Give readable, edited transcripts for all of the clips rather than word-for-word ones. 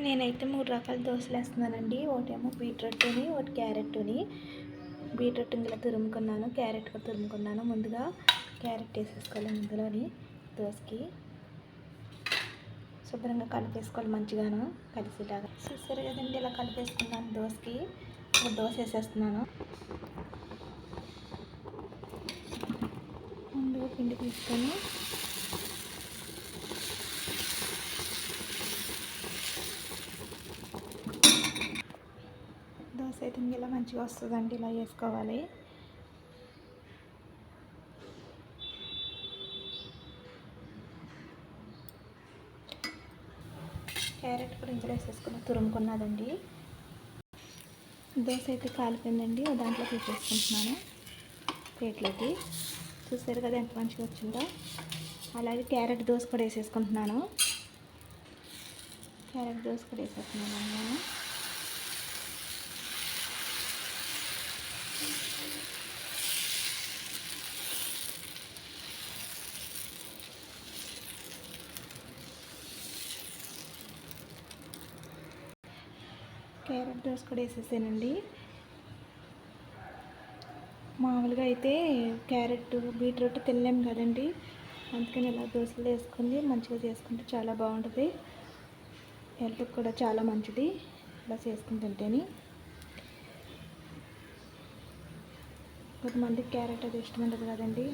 నేనైతే 3 రకాల దోసలు వేస్తున్నానండి. ఒకటేమో బీట్రూట్‌ని, ఒకటి క్యారెట్‌ని. బీట్రూట్ ఇలా తురుముకున్నాను, క్యారెట్ కూడా తురుముకున్నాను. ముందుగా క్యారెట్ వేసేసుకోవాలి ఇందులోని దోసకి. శుభ్రంగా కలిపేసుకోవాలి మంచిగాను కలిసేలాగా. చూసారు కదండి, ఇలా కలిపేసుకున్నాను దోసకి. ఒక దోస వేసేస్తున్నాను. ముందుగా పిండి తీసుకొని దోశ అయితే ఇలా మంచిగా వస్తుందండి. ఇలా వేసుకోవాలి. క్యారెట్ కూడా ఇందులో వేసేసుకుని తురుముకున్నదండి. దోశ అయితే కాలిపోయిందండి. దాంట్లో తీసేసుకుంటున్నాను ప్లేట్లోకి. చూసారు కదా ఎంత మంచిగా వచ్చిందో. అలాగే క్యారెట్ దోశ కూడా వేసేసుకుంటున్నాను. క్యారెట్ దోశ కూడా వేసేస్తున్నాను నేను. క్యారెట్ దోశ కూడా వేసేసానండి. మామూలుగా అయితే క్యారెట్ బీట్రూట్ తినలేము కదండి, అందుకని ఇలా దోశలు వేసుకుని మంచిగా చేసుకుంటే చాలా బాగుంటుంది. హెల్త్కి కూడా చాలా మంచిది ఇలా చేసుకుని తింటేనే. కొంతమందికి క్యారెట్ అది ఇష్టం ఉండదు కదండి.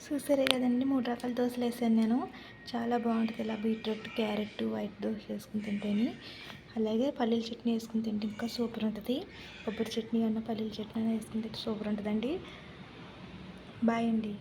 చూసారే కదండి, 3 రకాల దోశలు వేసాను నేను. చాలా బాగుంటుంది ఇలా బీట్రూట్, క్యారెట్, వైట్ దోశ వేసుకుని తింటేనే. అలాగే పల్లీల చట్నీ వేసుకుని తింటే ఇంకా సూపర్ ఉంటుంది. కొబ్బరి చట్నీ అన్న పల్లీల చట్నీ వేసుకుని తింటే సూపర్ ఉంటుందండి. బాయ్ అండి.